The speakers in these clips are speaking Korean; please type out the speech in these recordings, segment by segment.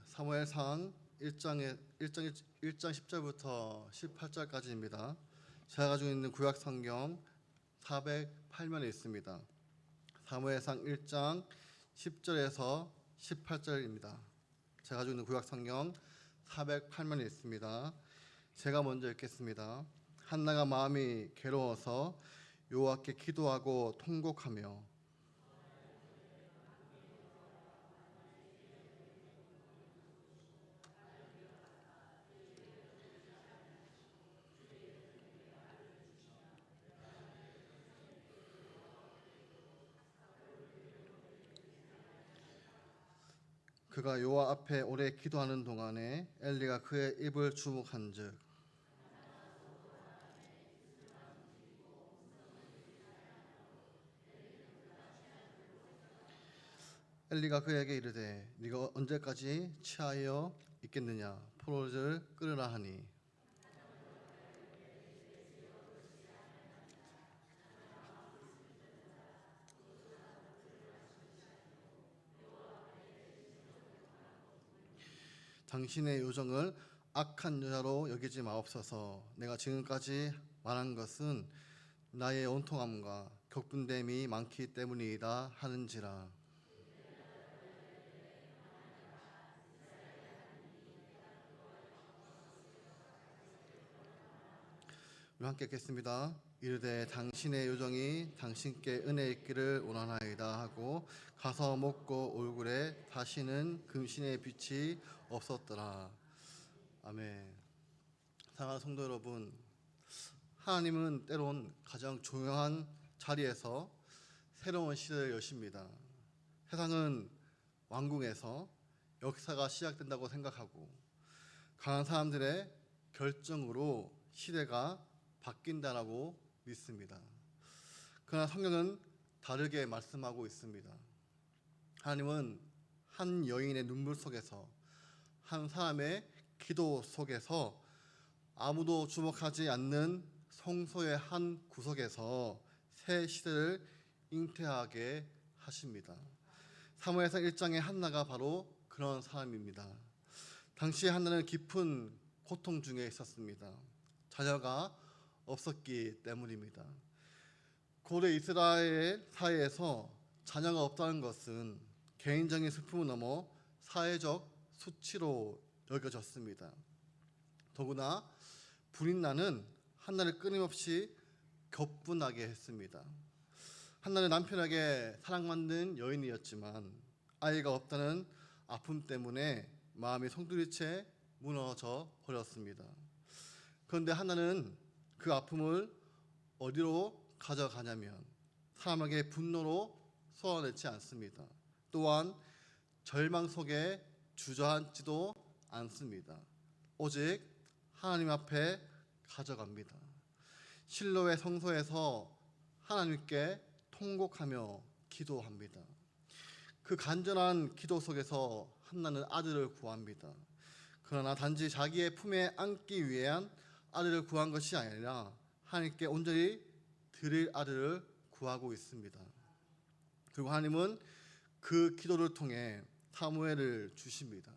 사무엘상 1장 10절부터 18절까지입니다. 제가 가지고 있는 구약 성경 408면에 있습니다. 사무엘상 1장 10절에서 18절입니다. 제가 가지고 있는 구약 성경 408면에 있습니다. 제가 먼저 읽겠습니다. 한나가 마음이 괴로워서 여호와께 기도하고 통곡하며 그가 여호와 앞에 오래 기도하는 동안에 엘리가 그의 입을 주목한즉 엘리가 그에게 이르되 네가 언제까지 취하여 있겠느냐 포도주를 끓으라 하니 당신의 요정을 악한 여자로 여기지 마옵소서. 내가 지금까지 말한 것은 나의 온통함과 격분됨이 많기 때문이다 하는지라. 우리 함께 읽겠습니다. 이르되 당신의 요정이 당신께 은혜 있기를 원하나이다 하고 가서 먹고 얼굴에 다시는 금신의 빛이 없었더라. 아멘. 사랑하는 성도 여러분, 하나님은 때론 가장 조용한 자리에서 새로운 시대를 여십니다. 세상은 왕궁에서 역사가 시작된다고 생각하고 강한 사람들의 결정으로 시대가 바뀐다라고 믿습니다. 그러나 성경은 다르게 말씀하고 있습니다. 하나님은 한 여인의 눈물 속에서, 한 사람의 기도 속에서, 아무도 주목하지 않는 성소의 한 구석에서 새 시대를 잉태하게 하십니다. 사무엘상 1장의 한나가 바로 그런 사람입니다. 당시 한나는 깊은 고통 중에 있었습니다. 자녀가 없었기 때문입니다. 고대 이스라엘 사회에서 자녀가 없다는 것은 개인적인 슬픔을 넘어 사회적 수치로 여겨졌습니다. 더구나 불인나는 한나를 끊임없이 격분하게 했습니다. 한나는 남편에게 사랑받는 여인이었지만 아이가 없다는 아픔 때문에 마음이 송두리째 무너져 버렸습니다. 그런데 한나는 그 아픔을 어디로 가져가냐면 사람에게 분노로 쏟아내지 않습니다. 또한 절망 속에 주저앉지도 않습니다. 오직 하나님 앞에 가져갑니다. 실로의 성소에서 하나님께 통곡하며 기도합니다. 그 간절한 기도 속에서 한나는 아들을 구합니다. 그러나 단지 자기의 품에 안기 위한 아들을 구한 것이 아니라 하나님께 온전히 드릴 아들을 구하고 있습니다. 그리고 하나님은 그 기도를 통해 사무엘을 주십니다.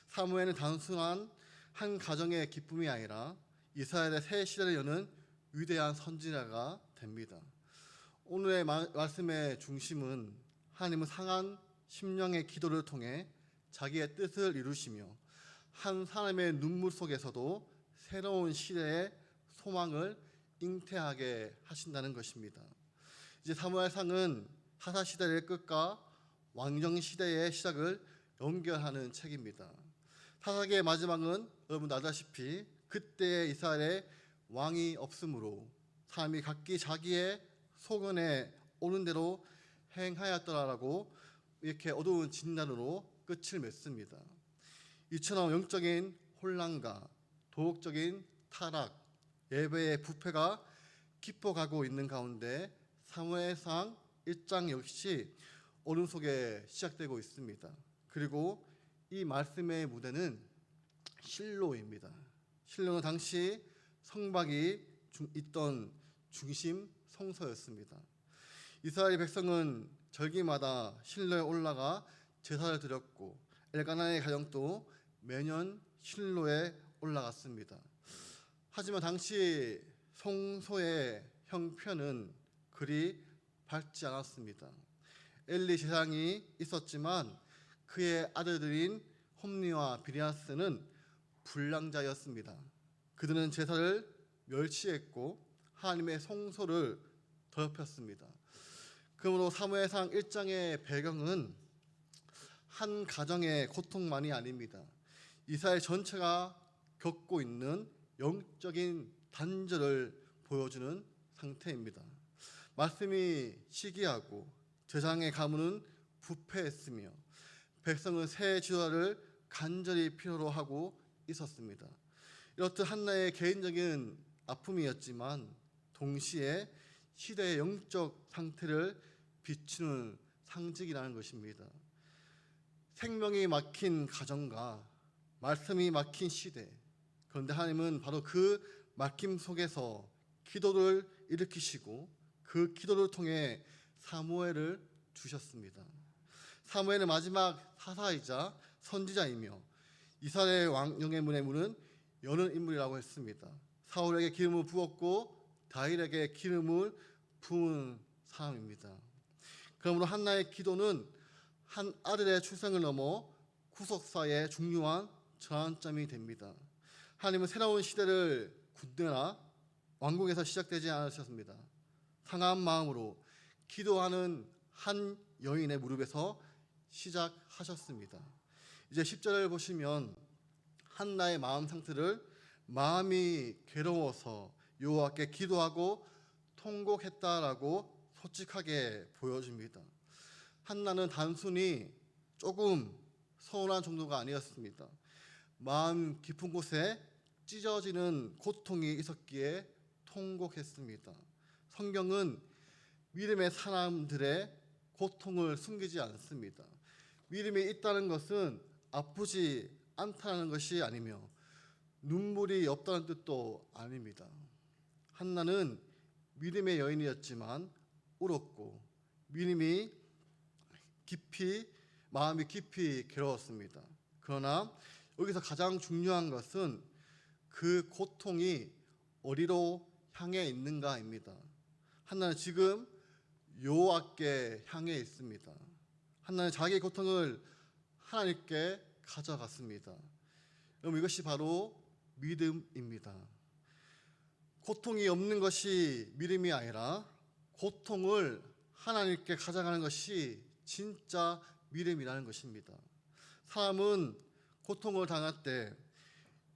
사무엘은 단순한 한 가정의 기쁨이 아니라 이스라엘의 새 시대를 여는 위대한 선지자가 됩니다. 오늘의 말씀의 중심은 하나님은 상한 심령의 기도를 통해 자기의 뜻을 이루시며 한 사람의 눈물 속에서도 새로운 시대의 소망을 잉태하게 하신다는 것입니다. 이제 사무엘상은 사사시대의 끝과 왕정시대의 시작을 연결하는 책입니다. 사사기의 마지막은 여러분 아다시피 그때의 이스라엘에 왕이 없으므로 사람이 각기 자기의 소견에 오는 대로 행하였더라라고 이렇게 어두운 진단으로 끝을 맺습니다. 이처럼 영적인 혼란과 도덕적인 타락, 예배의 부패가 깊어가고 있는 가운데 사무엘상 1장 역시 어둠 속에 시작되고 있습니다. 그리고 이 말씀의 무대는 실로입니다. 실로는 당시 성박이 있던 중심 성소였습니다. 이스라엘 백성은 절기마다 실로에 올라가 제사를 드렸고 엘가나의 가정도 매년 실로에 올라갔습니다. 하지만 당시 성소의 형편은 그리 밝지 않았습니다. 엘리 제사장이 있었지만 그의 아들들인 홈리와 비니하스는 불량자였습니다. 그들은 제사를 멸시했고 하나님의 성소를 더럽혔습니다. 그러므로 사무엘상 1장의 배경은 한 가정의 고통만이 아닙니다. 이스라엘 전체가 겪고 있는 영적인 단절을 보여주는 상태입니다. 말씀이 시기하고 제사장의 가문은 부패했으며 백성은 새 지도자를 간절히 필요로 하고 있었습니다. 이렇듯 한나의 개인적인 아픔이었지만 동시에 시대의 영적 상태를 비추는 상징이라는 것입니다. 생명이 막힌 가정과 말씀이 막힌 시대, 그런데 하나님은 바로 그 막힘 속에서 기도를 일으키시고 그 기도를 통해 사무엘을 주셨습니다. 사무엘은 마지막 사사이자 선지자이며 이스라엘 왕영의 문의 문은 여는 인물이라고 했습니다. 사울에게 기름을 부었고 다윗에게 기름을 부은 사람입니다. 그러므로 한나의 기도는 한 아들의 출생을 넘어 구속사의 중요한 전환점이 됩니다. 하나님은 새로운 시대를 군대나 왕국에서 시작되지 않으셨습니다. 상한 마음으로 기도하는 한 여인의 무릎에서 시작하셨습니다. 이제 10절을 보시면 한나의 마음 상태를 마음이 괴로워서 여호와께 기도하고 통곡했다라고 솔직하게 보여줍니다. 한나는 단순히 조금 서운한 정도가 아니었습니다. 마음 깊은 곳에 찢어지는 고통이 있었기에 통곡했습니다. 성경은 믿음의 사람들의 고통을 숨기지 않습니다. 믿음이 있다는 것은 아프지 않다는 것이 아니며 눈물이 없다는 뜻도 아닙니다. 한나는 믿음의 여인이었지만 울었고 마음이 깊이 괴로웠습니다. 그러나 여기서 가장 중요한 것은 그 고통이 어디로 향해 있는가입니다. 한나는 지금 여호와께 향해 있습니다. 한나는 자기의 고통을 하나님께 가져갔습니다. 여러분, 이것이 바로 믿음입니다. 고통이 없는 것이 믿음이 아니라 고통을 하나님께 가져가는 것이 진짜 믿음이라는 것입니다. 사람은 고통을 당할 때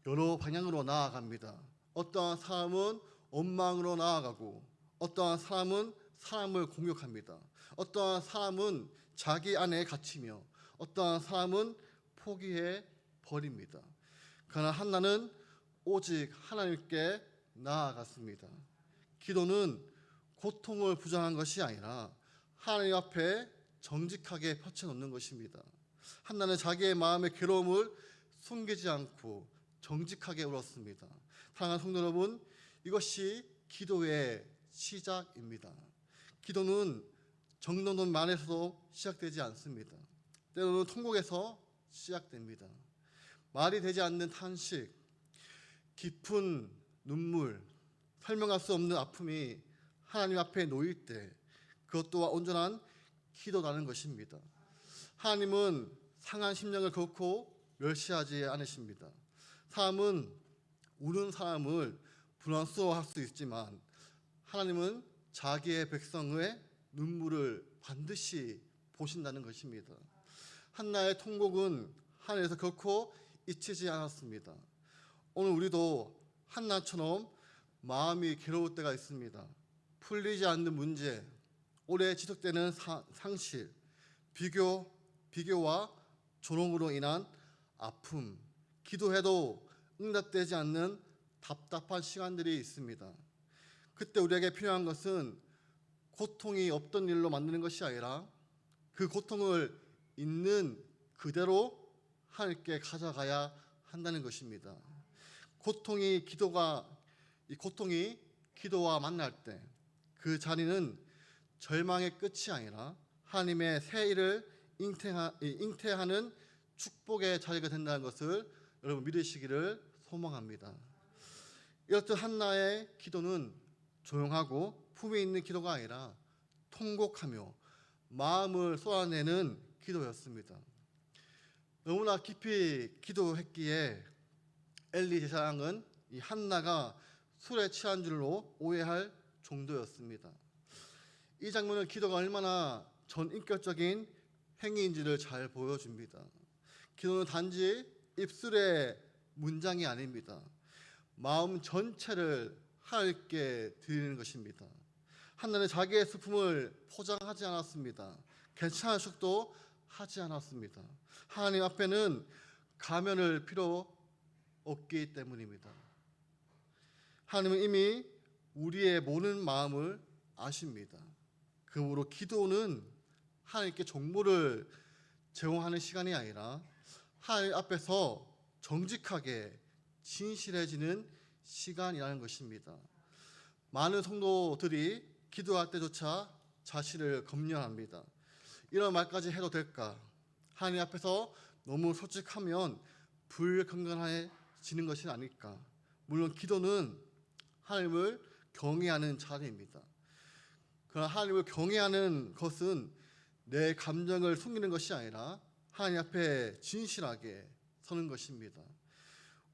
여러 방향으로 나아갑니다. 어떠한 사람은 원망으로 나아가고 어떠한 사람은 사람을 공격합니다. 어떠한 사람은 자기 안에 갇히며 어떠한 사람은 포기해 버립니다. 그러나 한나는 오직 하나님께 나아갔습니다. 기도는 고통을 부정한 것이 아니라 하나님 앞에 정직하게 펼쳐놓는 것입니다. 한나는 자기의 마음의 괴로움을 숨기지 않고 정직하게 울었습니다. 사랑하는 성도 여러분, 이것이 기도의 시작입니다. 기도는 정도는 말에서 시작되지 않습니다. 때로는 통곡에서 시작됩니다. 말이 되지 않는 탄식, 깊은 눈물, 설명할 수 없는 아픔이 하나님 앞에 놓일 때 그것 또한 온전한 기도라는 것입니다. 하나님은 상한 심령을 결코 멸시하지 않으십니다. 사람은 우는 사람을 불안스러워할 수 있지만 하나님은 자기의 백성의 눈물을 반드시 보신다는 것입니다. 한나의 통곡은 하늘에서 결코 잊히지 않았습니다. 오늘 우리도 한나처럼 마음이 괴로울 때가 있습니다. 풀리지 않는 문제, 오래 지속되는 상실, 비교와 조롱으로 인한 아픔, 기도해도 응답되지 않는 답답한 시간들이 있습니다. 그때 우리에게 필요한 것은 고통이 없던 일로 만드는 것이 아니라 그 고통을 있는 그대로 하나님께 가져가야 한다는 것입니다. 고통이 기도와 만날 때 그 자리는 절망의 끝이 아니라 하나님의 새 일을 잉태하는 축복의 자리가 된다는 것을 여러분 믿으시기를 소망합니다. 이렇듯 한나의 기도는 조용하고 품위 있는 기도가 아니라 통곡하며 마음을 쏟아내는 기도였습니다. 너무나 깊이 기도했기에 엘리 제사장은 이 한나가 술에 취한 줄로 오해할 정도였습니다. 이 장면은 기도가 얼마나 전인격적인 행위인지를 잘 보여줍니다. 기도는 단지 입술의 문장이 아닙니다. 마음 전체를 하나님께 드리는 것입니다. 한나는 자기의 슬픔을 포장하지 않았습니다. 괜찮은 척도 하지 않았습니다. 하나님 앞에는 가면을 필요 없기 때문입니다. 하나님은 이미 우리의 모든 마음을 아십니다. 그러므로 기도는 하나님께 정보를 제공하는 시간이 아니라 하나님 앞에서 정직하게 진실해지는 시간이라는 것입니다. 많은 성도들이 기도할 때조차 자신을 검열합니다. 이런 말까지 해도 될까? 하나님 앞에서 너무 솔직하면 불건강해지는 것이 아닐까? 물론 기도는 하나님을 경외하는 자리입니다. 그러나 하나님을 경외하는 것은 내 감정을 숨기는 것이 아니라 하나님 앞에 진실하게 서는 것입니다.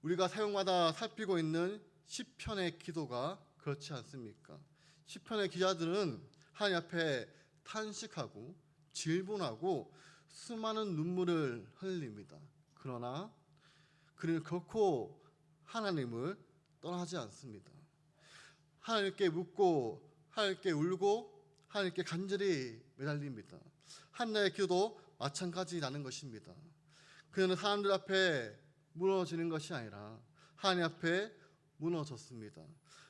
우리가 사용마다 살피고 있는 시편의 기도가 그렇지 않습니까? 시편의 기자들은 하나님 앞에 탄식하고 질문하고 수많은 눈물을 흘립니다. 그러나 그는 결코 하나님을 떠나지 않습니다. 하나님께 묻고 하나님께 울고 하나님께 간절히 매달립니다. 한나의 기도도 마찬가지라는 것입니다. 그는 사람들 앞에 무너지는 것이 아니라 하나님 앞에 무너졌습니다.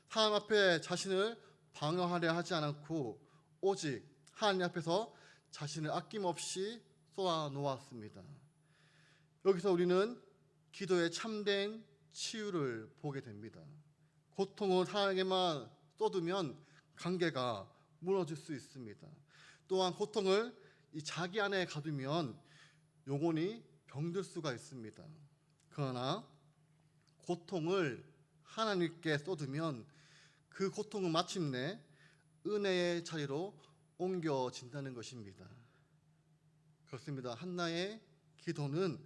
하나님 앞에 자신을 방어하려 하지 않고 오직 하나님 앞에서 자신을 아낌없이 쏟아 놓았습니다. 여기서 우리는 기도의 참된 치유를 보게 됩니다. 고통을 하나님께만 쏟으면 관계가 무너질 수 있습니다. 또한 고통을 자기 안에 가두면 영혼이 병들 수가 있습니다. 그러나 고통을 하나님께 쏟으면 그 고통은 마침내 은혜의 자리로 옮겨진다는 것입니다. 그렇습니다. 한나의 기도는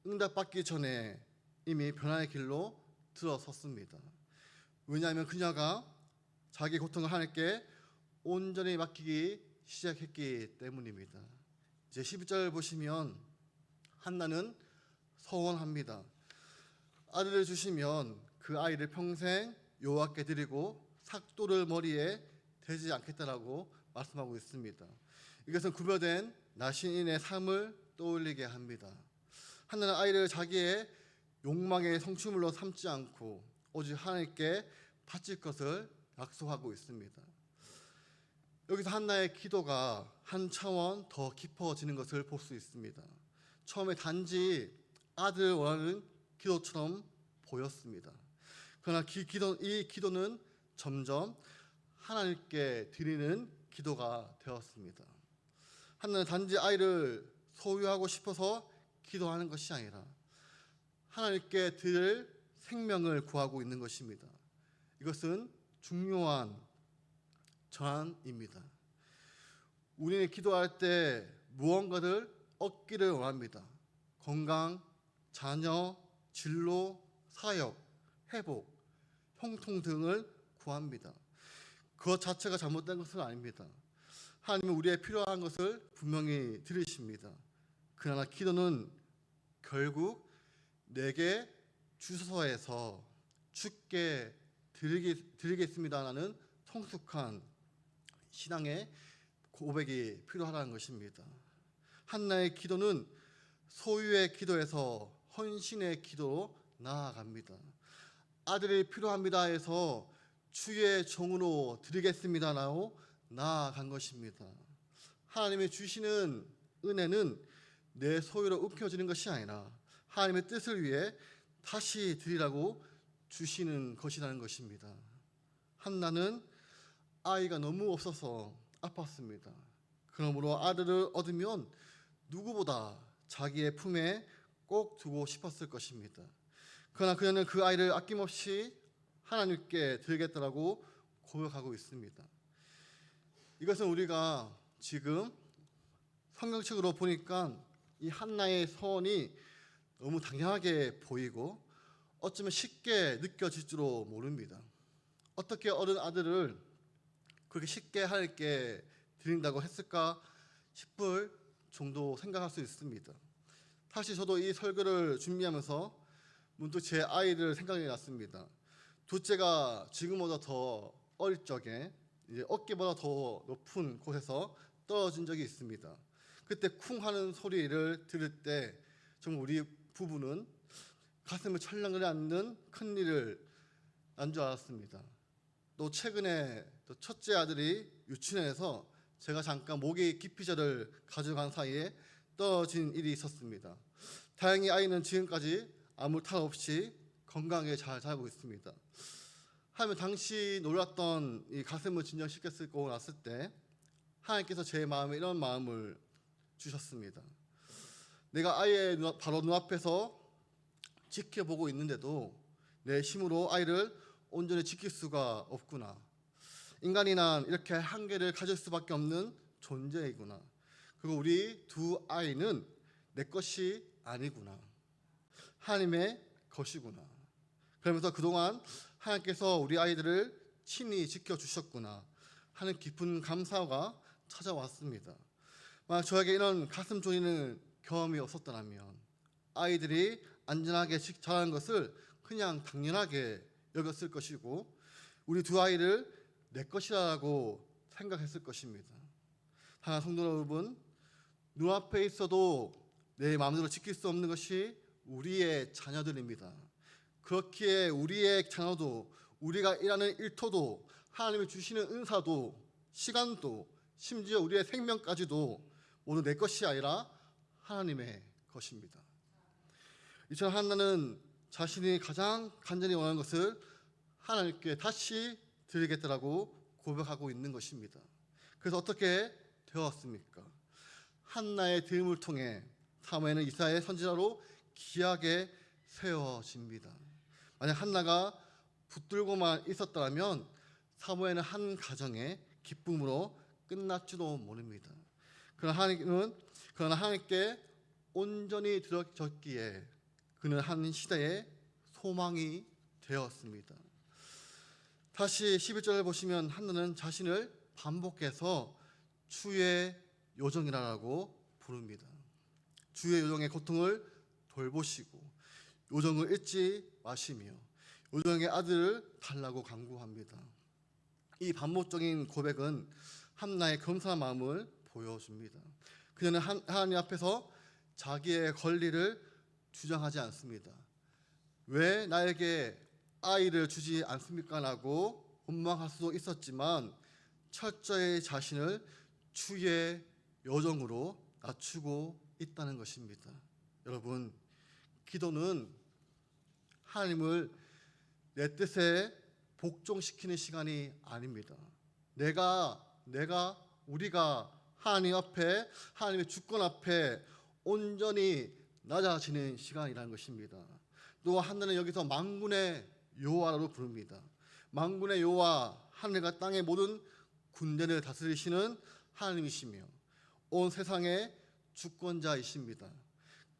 응답받기 전에 이미 변화의 길로 들어섰습니다. 왜냐하면 그녀가 자기 고통을 하나님께 온전히 맡기기 시작했기 때문입니다. 이제 12절 보시면 한나는 서원합니다. 아들을 주시면 그 아이를 평생 여호와께 드리고 삭도를 머리에 대지 않겠다라고 말씀하고 있습니다. 이것은 구별된 나신인의 삶을 떠올리게 합니다. 한나는 아이를 자기의 욕망의 성취물로 삼지 않고 오직 하나님께 바칠 것을 약속하고 있습니다. 여기서 한나의 기도가 한 차원 더 깊어지는 것을 볼 수 있습니다. 처음에 단지 아들을 원하는 기도처럼 보였습니다. 그러나 이 기도는 점점 하나님께 드리는 기도가 되었습니다. 한나는 단지 아이를 소유하고 싶어서 기도하는 것이 아니라 하나님께 드릴 생명을 구하고 있는 것입니다. 이것은 중요한 전환입니다. 우리는 기도할 때 무언가를 얻기를 원합니다. 건강, 자녀, 진로, 사역, 회복, 형통 등을 구합니다. 그것 자체가 잘못된 것은 아닙니다. 하나님은 우리의 필요한 것을 분명히 들으십니다. 그러나 기도는 결국 내게 주소서에서 주께 드리겠습니다라는 성숙한 신앙의 고백이 필요하다는 것입니다. 한나의 기도는 소유의 기도에서 헌신의 기도로 나아갑니다. 아들이 필요합니다 해서 주의 종으로 드리겠습니다라고 나아간 것입니다. 하나님이 주시는 은혜는 내 소유로 움켜쥐는 것이 아니라 하나님의 뜻을 위해 다시 드리라고 주시는 것이라는 것입니다. 한나는 아이가 너무 없어서 아팠습니다. 그러므로 아들을 얻으면 누구보다 자기의 품에 꼭 두고 싶었을 것입니다. 그러나 그녀는 그 아이를 아낌없이 하나님께 드리겠다라고 고백하고 있습니다. 이것은 우리가 지금 성경책으로 보니까 이 한나의 서원이 너무 당연하게 보이고 어쩌면 쉽게 느껴질지도 모릅니다. 어떻게 어른 아들을 그렇게 쉽게 하나님께 드린다고 했을까 싶을 정도 생각할 수 있습니다. 사실 저도 이 설교를 준비하면서 문득 제 아이를 생각이 났습니다. 둘째가 지금보다 더 어릴 적에 이제 어깨보다 더 높은 곳에서 떨어진 적이 있습니다. 그때 쿵 하는 소리를 들을 때 정말 우리 부부는 가슴을 철렁거려 앉는 큰일을 난 줄 알았습니다. 또 최근에 또 첫째 아들이 유치원에서 제가 잠깐 모기 기피제를 가져간 사이에 떨어진 일이 있었습니다. 다행히 아이는 지금까지 아무 탈 없이 건강하게 잘 자고 있습니다. 하면 당시 놀랐던 이 가슴을 진정시켰고 났을 때 하나님께서 제 마음에 이런 마음을 주셨습니다. 내가 아이의 바로 눈앞에서 지켜보고 있는데도 내 힘으로 아이를 온전히 지킬 수가 없구나. 인간이란 이렇게 한계를 가질 수밖에 없는 존재이구나. 그리고 우리 두 아이는 내 것이 아니구나. 하나님의 것이구나. 그러면서 그동안 하나님께서 우리 아이들을 친히 지켜주셨구나 하는 깊은 감사가 찾아왔습니다. 만약 저에게 이런 가슴 졸이는 경험이 없었더라면 아이들이 안전하게 자라는 것을 그냥 당연하게 여겼을 것이고 우리 두 아이를 내 것이라고 생각했을 것입니다. 사랑하는 성도 여러분, 눈앞에 있어도 내 마음대로 지킬 수 없는 것이 우리의 자녀들입니다. 그렇기에 우리의 자녀도 우리가 일하는 일터도 하나님이 주시는 은사도 시간도 심지어 우리의 생명까지도 모두 내 것이 아니라 하나님의 것입니다. 이처럼 한나는 자신이 가장 간절히 원하는 것을 하나님께 다시 드리겠다라고 고백하고 있는 것입니다. 그래서 어떻게 되었습니까? 한나의 드림을 통해 사무엘은 이스라엘 선지자로 귀하게 세워집니다. 만약 한나가 붙들고만 있었다면 사무엘은 한 가정의 기쁨으로 끝났지도 모릅니다. 그러나 하나님께 온전히 드려졌기에 그는 한 시대의 소망이 되었습니다. 다시 11절을 보시면 한나는 자신을 반복해서 주의 요정이라고 부릅니다. 주의 요정의 고통을 돌보시고 요정을 잊지 마시며 요정의 아들을 달라고 간구합니다. 이 반복적인 고백은 한나의 겸손한 마음을 보여줍니다. 그녀는 하나님 앞에서 자기의 권리를 주장하지 않습니다. 왜 나에게 아이를 주지 않습니까? 라고 원망할 수도 있었지만 철저히 자신을 주의 요정으로 낮추고 있다는 것입니다. 여러분, 기도는 하나님을 내 뜻에 복종시키는 시간이 아닙니다. 우리가 하나님 앞에, 하나님의 주권 앞에 온전히 낮아지는 시간이라는 것입니다. 또 한나는 여기서 만군의 여호와로 부릅니다. 만군의 여호와, 하늘과 땅의 모든 군대를 다스리시는 하나님이시며 온 세상의 주권자이십니다.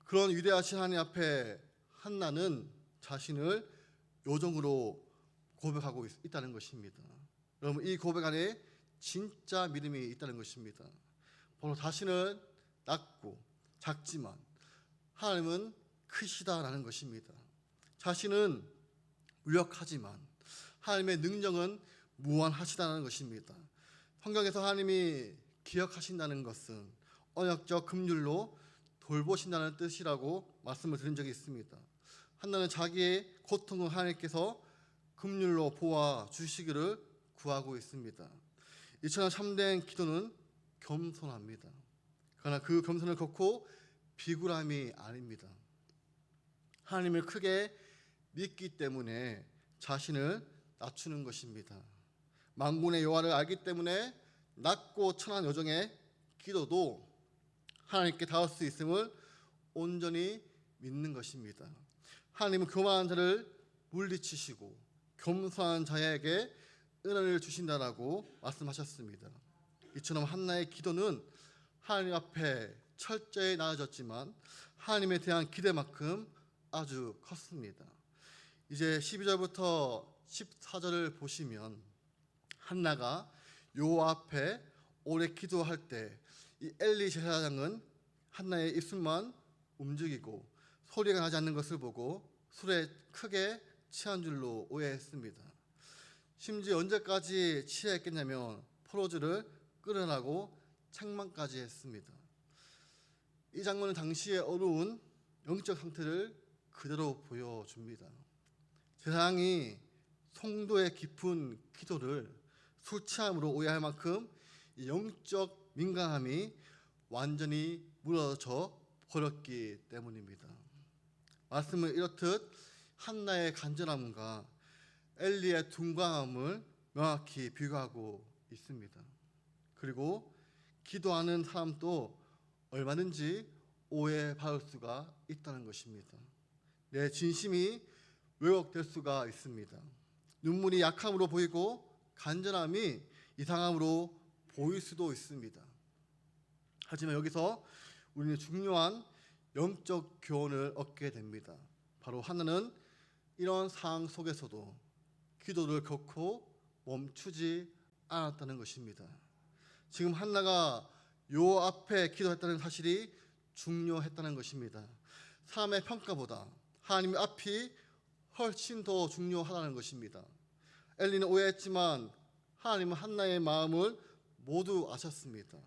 그런 위대하신 하나님 앞에 한나는 자신을 요정으로 고백하고 있다는 것입니다. 여러분, 이 고백 안에 진짜 믿음이 있다는 것입니다. 바로 자신은 낮고 작지만 하나님은 크시다라는 것입니다. 자신은 무력하지만 하나님의 능력은 무한하시다는 것입니다. 성경에서 하나님이 기억하신다는 것은 언약적 긍휼로 돌보신다는 뜻이라고 말씀을 드린 적이 있습니다. 한나는 자기의 고통을 하나님께서 긍휼로 보아 주시기를 구하고 있습니다. 이처럼 참된 기도는 겸손합니다. 그러나 그 겸손을 걷고 비굴함이 아닙니다. 하나님을 크게 믿기 때문에 자신을 낮추는 것입니다. 만군의 여호와를 알기 때문에 낮고 천한 여정의 기도도 하나님께 닿을 수 있음을 온전히 믿는 것입니다. 하나님은 교만한 자를 물리치시고 겸손한 자에게 은혜를 주신다라고 말씀하셨습니다. 이처럼 한나의 기도는 하나님 앞에 철저히 나아졌지만 하나님에 대한 기대만큼 아주 컸습니다. 이제 12절부터 14절을 보시면 한나가 여호와 앞에 오래 기도할 때 이 엘리 제사장은 한나의 입술만 움직이고 소리가 나지 않는 것을 보고 술에 크게 취한 줄로 오해했습니다. 심지어 언제까지 취했겠냐면 포도주를 끓여라고 책망까지 했습니다. 이 장면은 당시의 어려운 영적 상태를 그대로 보여줍니다. 제사장이 성도의 깊은 기도를 술 취함으로 오해할 만큼 영적 민감함이 완전히 무너져 버렸기 때문입니다. 말씀은 이렇듯 한나의 간절함과 엘리의 둔감함을 명확히 비교하고 있습니다. 그리고 기도하는 사람도 얼마든지 오해받을 수가 있다는 것입니다. 내 진심이 왜곡될 수가 있습니다. 눈물이 약함으로 보이고 간절함이 이상함으로 보일 수도 있습니다. 하지만 여기서 우리는 중요한 영적 교훈을 얻게 됩니다. 바로 하나는 이런 상황 속에서도 기도를 결코 멈추지 않았다는 것입니다. 지금 한나가 요 앞에 기도했다는 사실이 중요했다는 것입니다. 사람의 평가보다 하나님의 앞이 훨씬 더 중요하다는 것입니다. 엘리는 오해했지만 하나님은 한나의 마음을 모두 아셨습니다.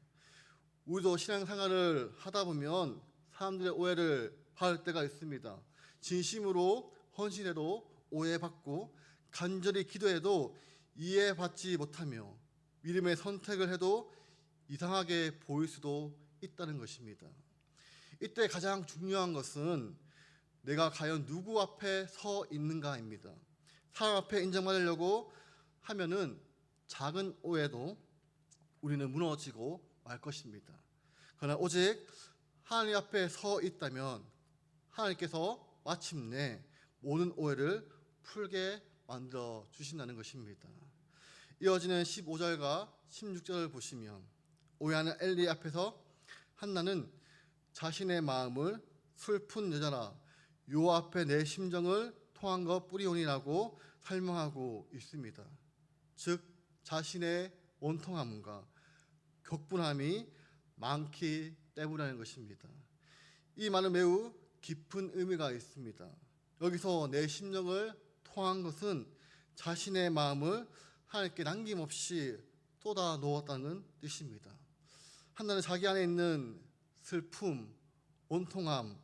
우리도 신앙생활을 하다 보면 사람들의 오해를 받을 때가 있습니다. 진심으로 헌신해도 오해받고 간절히 기도해도 이해받지 못하며 믿음의 선택을 해도 이상하게 보일 수도 있다는 것입니다. 이때 가장 중요한 것은 내가 과연 누구 앞에 서 있는가입니다. 사람 앞에 인정받으려고 하면은 작은 오해도 우리는 무너지고 말 것입니다. 그러나 오직 하나님 앞에 서 있다면 하나님께서 마침내 모든 오해를 풀게 만들어 주신다는 것입니다. 이어지는 15절과 16절을 보시면 오해하는 엘리 앞에서 한나는 자신의 마음을 슬픈 여자라 요 앞에 내 심정을 통한 것 뿌리오니라고 설명하고 있습니다. 즉 자신의 원통함과 격분함이 많기 때문이라는 것입니다. 이 말은 매우 깊은 의미가 있습니다. 여기서 내 심정을 통한 것은 자신의 마음을 하나님께 남김없이 쏟아 놓았다는 뜻입니다. 한나는 자기 안에 있는 슬픔, 원통함,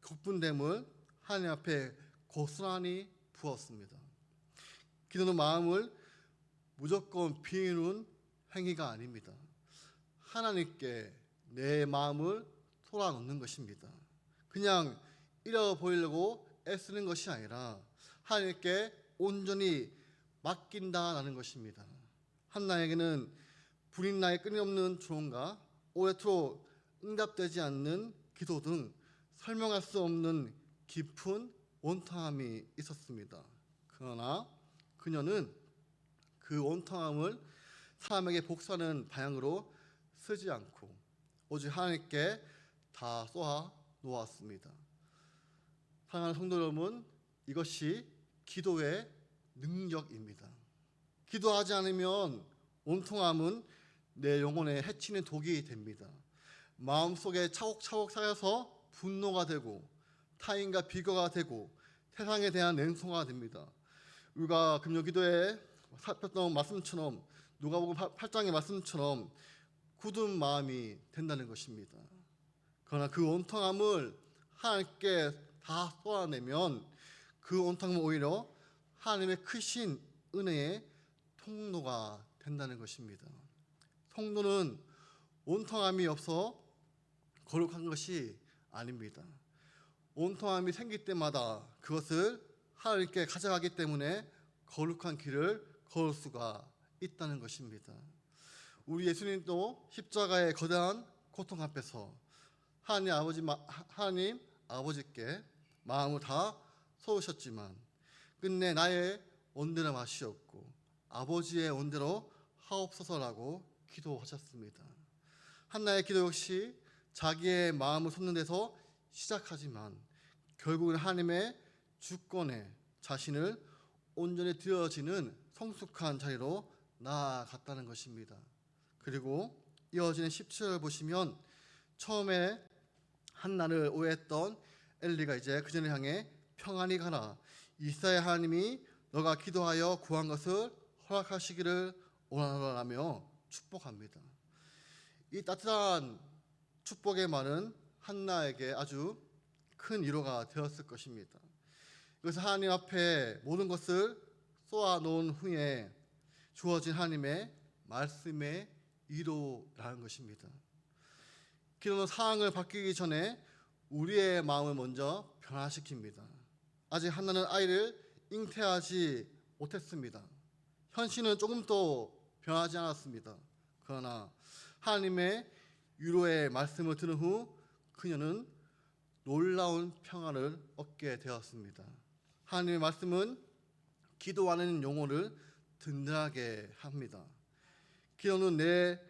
격분됨을 하나님 앞에 고스란히 부었습니다. 기도는 마음을 무조건 비우는 행위가 아닙니다. 하나님께 내 마음을 쏟아놓는 것입니다. 그냥 잃어버리려고 애쓰는 것이 아니라 하나님께 온전히 맡긴다라는 것입니다. 한나에게는 불인 나의 끊임없는 조언과 오래도록 응답되지 않는 기도 등 설명할 수 없는 깊은 원통함이 있었습니다. 그러나 그녀는 그 원통함을 사람에게 복수하는 방향으로 쓰지 않고 오직 하나님께 다 쏘아 놓았습니다. 사랑하는 성도 여러분, 이것이 기도의 능력입니다. 기도하지 않으면 원통함은 내 영혼에 해치는 독이 됩니다. 마음속에 차곡차곡 쌓여서 분노가 되고 타인과 비교가 되고 세상에 대한 냉소가 됩니다. 우리가 금요 기도에 살폈던 말씀처럼 누가복음 8장의 말씀처럼 굳은 마음이 된다는 것입니다. 그러나 그 원통함을 하나님께 다 쏟아내면 그 원통함은 오히려 하나님의 크신 은혜의 통로가 된다는 것입니다. 통로는 원통함이 없어 거룩한 것이 아닙니다. 원통함이 생길 때마다 그것을 하나님께 가져가기 때문에 거룩한 길을 걸을 수가 있다는 것입니다. 우리 예수님도 십자가의 거대한 고통 앞에서 하나님 아버지께 마음을 다 쏟으셨지만 끝내 나의 원대로 마시었고 아버지의 원대로 하옵소서라고 기도하셨습니다. 한나의 기도 역시 자기의 마음을 쏟는 데서 시작하지만 결국은 하나님의 주권에 자신을 온전히 드려지는 성숙한 자리로 나아갔다는 것입니다. 그리고 이어지는 17절 보시면 처음에 한나를 오해했던 엘리가 이제 그전을 향해 평안히 가라, 이스라엘 하나님이 너가 기도하여 구한 것을 허락하시기를 원하노라며 축복합니다. 이 따뜻한 축복의 말은 한나에게 아주 큰 위로가 되었을 것입니다. 그래서 하나님 앞에 모든 것을 쏘아놓은 후에 주어진 하나님의 말씀의 위로라는 것입니다. 기도는 상황을 바뀌기 전에 우리의 마음을 먼저 변화시킵니다. 아직 한나는 아이를 잉태하지 못했습니다. 현실은 조금도 변하지 않았습니다. 그러나 하나님의 위로의 말씀을 들은 후 그녀는 놀라운 평안을 얻게 되었습니다. 하나님의 말씀은 기도하는 영혼을 든든하게 합니다. 기도는 내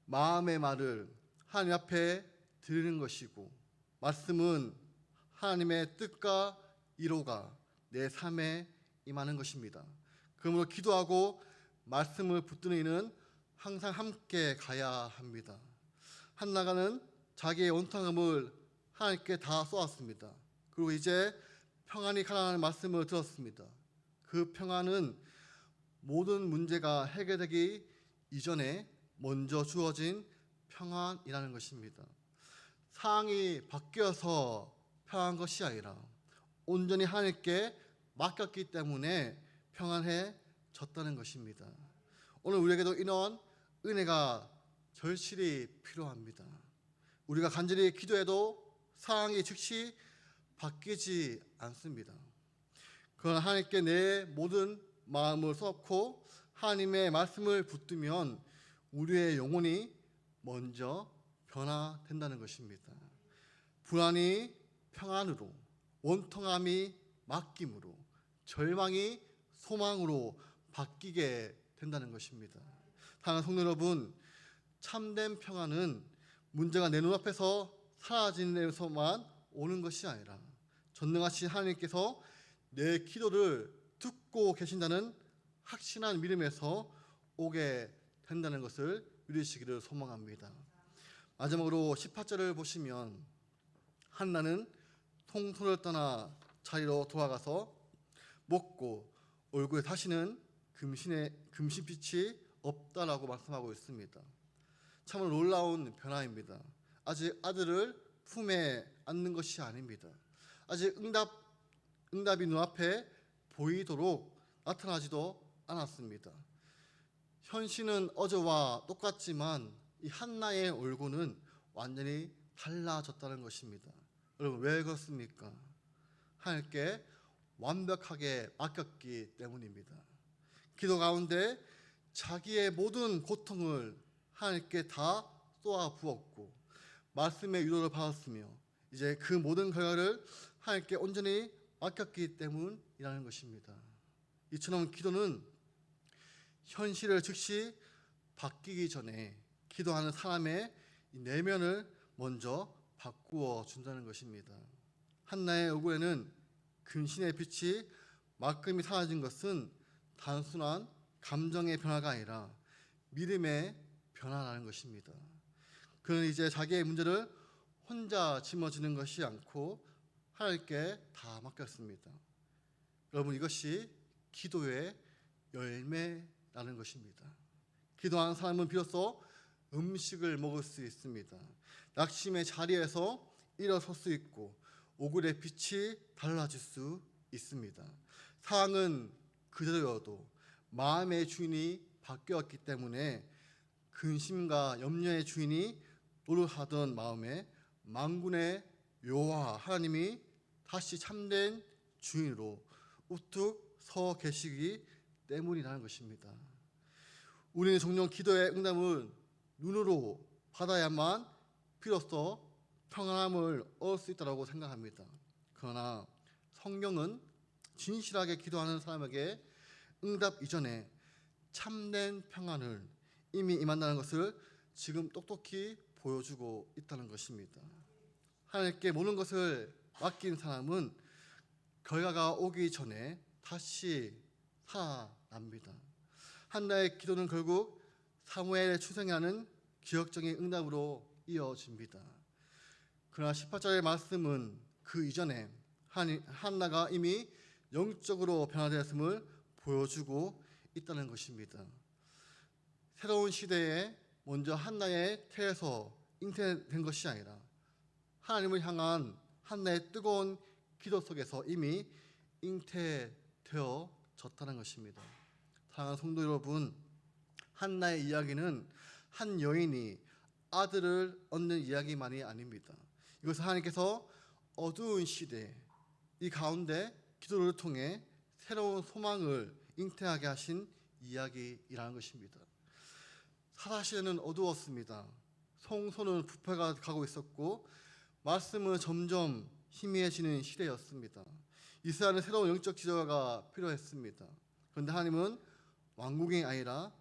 마음의 말을 하나님 앞에 드리는 것이고, 말씀은 하나님의 뜻과 위로가 내 삶에 임하는 것입니다. 그러므로 기도하고 말씀을 붙드는 이는 항상 함께 가야 합니다. 한나가는 자기의 온통함을 하나님께 다 쏘았습니다. 그리고 이제 평안히 가라는 말씀을 들었습니다. 그 평안은 모든 문제가 해결되기 이전에 먼저 주어진 평안이라는 것입니다. 상황이 바뀌어서 평안한 것이 아니라 온전히 하나님께 맡겼기 때문에 평안해졌다는 것입니다. 오늘 우리에게도 이런 은혜가 절실히 필요합니다. 우리가 간절히 기도해도 상황이 즉시 바뀌지 않습니다. 그러나 하나님께 내 모든 마음을 쏟고 하나님의 말씀을 붙들면 우리의 영혼이 먼저 변화된다는 것입니다. 불안이 평안으로, 원통함이 맡김으로, 절망이 소망으로 바뀌게 된다는 것입니다. 사랑하는 성도 여러분, 참된 평안은 문제가 내 눈앞에서 사라지는 데서만 오는 것이 아니라 전능하신 하나님께서 내 기도를 듣고 계신다는 확신한 믿음에서 오게 된다는 것을 누리시기를 소망합니다. 마지막으로 18절을 보시면 한나는 통솔을 떠나 자리로 돌아가서 먹고 얼굴에 다시는 금신빛이 없다라고 말씀하고 있습니다. 참으로 놀라운 변화입니다. 아직 아들을 품에 안는 것이 아닙니다. 아직 응답이 눈앞에 보이도록 나타나지도 않았습니다. 현실은 어제와 똑같지만 이 한나의 얼굴은 완전히 달라졌다는 것입니다. 여러분, 왜 그렇습니까? 하나님께 완벽하게 맡겼기 때문입니다. 기도 가운데 자기의 모든 고통을 하나님께 다 쏟아 부었고 말씀의 위로를 받았으며 이제 그 모든 결과를 하나님께 온전히 맡겼기 때문이라는 것입니다. 이처럼 기도는 현실을 즉시 바뀌기 전에 기도하는 사람의 내면을 먼저 바꾸어 준다는 것입니다. 한나의 얼굴에는 근신의 빛이 말끔히 사라진 것은 단순한 감정의 변화가 아니라 믿음의 변화라는 것입니다. 그는 이제 자기의 문제를 혼자 짊어지는 것이 않고 하나님께 다 맡겼습니다. 여러분, 이것이 기도의 열매라는 것입니다. 기도하는 사람은 비로소 음식을 먹을 수 있습니다. 낙심의 자리에서 일어설 수 있고 오글의 빛이 달라질 수 있습니다. 상황은 그대로여도 마음의 주인이 바뀌었기 때문에 근심과 염려의 주인이 노릇하던 마음에 만군의 여호와 하나님이 다시 참된 주인으로 우뚝 서 계시기 때문이라는 것입니다. 우리는 종종 기도의 응답을 눈으로 받아야만 비로소 평안함을 얻을 수 있다고 생각합니다. 그러나 성경은 진실하게 기도하는 사람에게 응답 이전에 참된 평안을 이미 임한다는 것을 지금 똑똑히 보여주고 있다는 것입니다. 하나님께 모든 것을 맡긴 사람은 결과가 오기 전에 다시 살아납니다. 한나의 기도는 결국 사무엘의 출생에 하는 기적적인 응답으로 이어집니다. 그러나 18절의 말씀은 그 이전에 한나가 이미 영적으로 변화되었음을 보여주고 있다는 것입니다. 새로운 시대에 먼저 한나의 태에서 잉태된 것이 아니라 하나님을 향한 한나의 뜨거운 기도 속에서 이미 잉태되어졌다는 것입니다. 사랑하는 성도 여러분, 한나의 이야기는 한 여인이 아들을 얻는 이야기만이 아닙니다. 이것은 하나님께서 어두운 시대 이 가운데 기도를 통해 새로운 소망을 잉태하게 하신 이야기이라는 것입니다. 사사시대는 어두웠습니다. 성소는 부패가 가고 있었고 말씀은 점점 희미해지는 시대였습니다. 이스라엘은 새로운 영적 지도자가 필요했습니다. 그런데 하나님은 왕궁이 아니라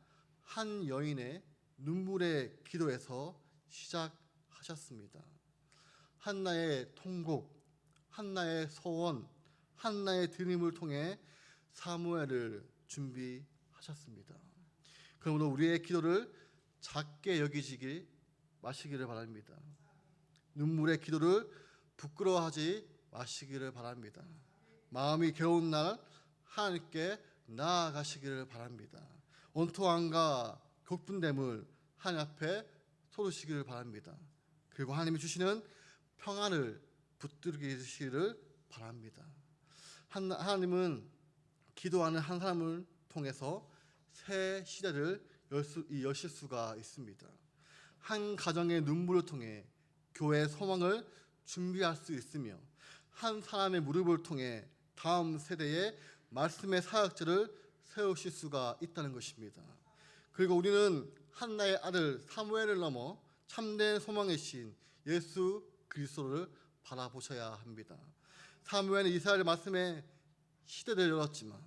한 여인의 눈물의 기도에서 시작하셨습니다. 한나의 통곡, 한나의 소원, 한나의 드림을 통해 사무엘을 준비하셨습니다. 그러므로 우리의 기도를 작게 여기지 마시기를 바랍니다. 눈물의 기도를 부끄러워하지 마시기를 바랍니다. 마음이 겨운 날 하나님께 나아가시기를 바랍니다. 원통함과 격분됨을 하나님 앞에 쏟으시기를 바랍니다. 그리고 하나님이 주시는 평안을 붙들기시기를 바랍니다. 하나님은 기도하는 한 사람을 통해서 새 시대를 여실 수가 있습니다. 한 가정의 눈물을 통해 교회의 소망을 준비할 수 있으며 한 사람의 무릎을 통해 다음 세대의 말씀의 사역자를 세우실 수가 있다는 것입니다. 그리고 우리는 한나의 아들 사무엘을 넘어 참된 소망의 신 예수 그리스도를 바라보셔야 합니다. 사무엘은 이스라엘 말씀의 시대를 열었지만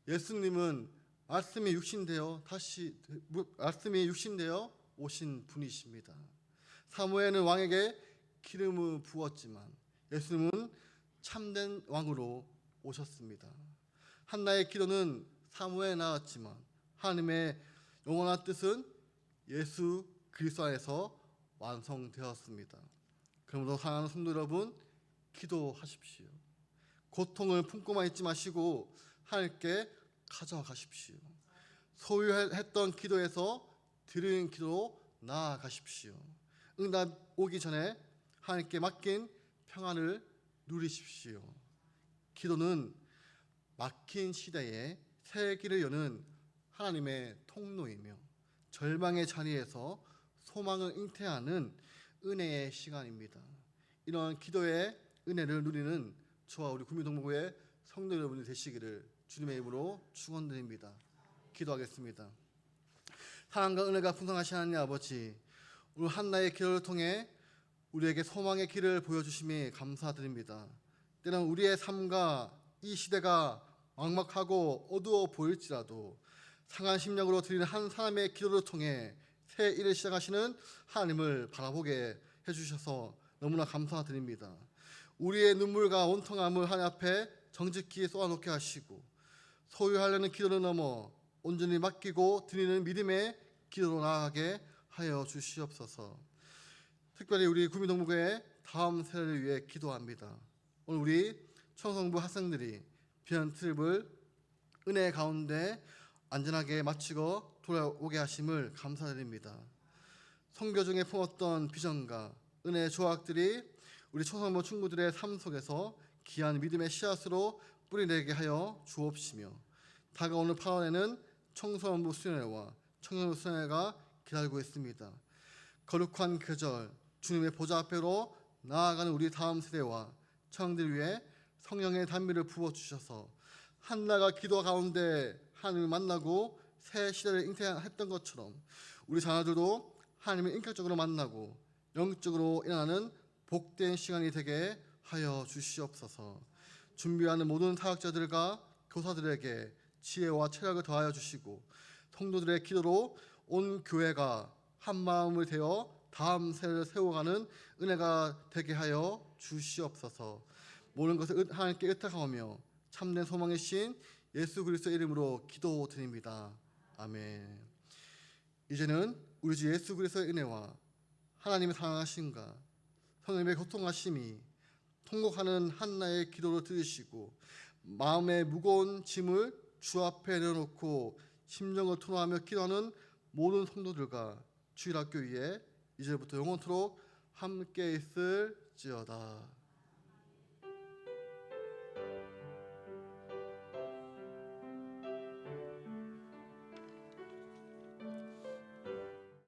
예수님은 말씀이 육신되어 오신 분이십니다. 사무엘은 왕에게 기름을 부었지만 예수님은 참된 왕으로 오셨습니다. 한나의 기도는 사무엘에 나왔지만 하나님의 영원한 뜻은 예수 그리스도 안에서 완성되었습니다. 그러므로 사랑하는 성도 여러분, 기도하십시오. 고통을 품고만 있지 마시고 하나님께 가져가십시오. 소유했던 기도에서 드리는 기도로 나아가십시오. 응답 오기 전에 하나님께 맡긴 평안을 누리십시오. 기도는 막힌 시대에 새 길을 여는 하나님의 통로이며 절망의 자리에서 소망을 잉태하는 은혜의 시간입니다. 이런 기도의 은혜를 누리는 저와 우리 구미동부의 성도 여러분이 되시기를 주님의 이름으로 축원드립니다. 기도하겠습니다. 사랑과 은혜가 풍성하신 하나님 아버지, 오늘 한나의 기도를 통해 우리에게 소망의 길을 보여주심에 감사드립니다. 때는 우리의 삶과 이 시대가 막막하고 어두워 보일지라도 상한 심령으로 드리는 한 사람의 기도를 통해 새 일을 시작하시는 하나님을 바라보게 해주셔서 너무나 감사드립니다. 우리의 눈물과 원통함을 하나님 앞에 정직히 쏟아놓게 하시고 소유하려는 기도를 넘어 온전히 맡기고 드리는 믿음의 기도로 나아가게 하여 주시옵소서. 특별히 우리 구미동부교회 다음 세대를 위해 기도합니다. 오늘 우리 청성부 학생들이 비한 트립을 은혜 가운데 안전하게 마치고 돌아오게 하심을 감사드립니다. 선교 중에 품었던 비전과 은혜의 조각들이 우리 청성부 친구들의 삶 속에서 귀한 믿음의 씨앗으로 뿌리내게 하여 주옵시며 다가오는 8월에는 청소년부 수련회와 청소년부 수련회가 기다리고 있습니다. 거룩한 계절 주님의 보좌 앞으로 나아가는 우리 다음 세대와 청년들 위해 성령의 단미를 부어주셔서 한나가 기도 가운데 하나님을 만나고 새 시대를 잉태했던 것처럼 우리 자녀들도 하나님을 인격적으로 만나고 영적으로 일어나는 복된 시간이 되게 하여 주시옵소서. 준비하는 모든 사역자들과 교사들에게 지혜와 체력을 더하여 주시고 성도들의 기도로 온 교회가 한 마음을 되어 다음 세대를 세워가는 은혜가 되게 하여 주시옵소서. 모든 것을 하나님께 의탁하며 참된 소망의 신 예수 그리스도의 이름으로 기도드립니다. 아멘. 이제는 우리 주 예수 그리스도의 은혜와 하나님의 사랑하심과 성령님의 교통하심이 통곡하는 한나의 기도를 들으시고 마음의 무거운 짐을 주 앞에 내려놓고 심정을 토로하며 기도하는 모든 성도들과 주일학교 위에 이제부터 영원토록 함께 있을지어다.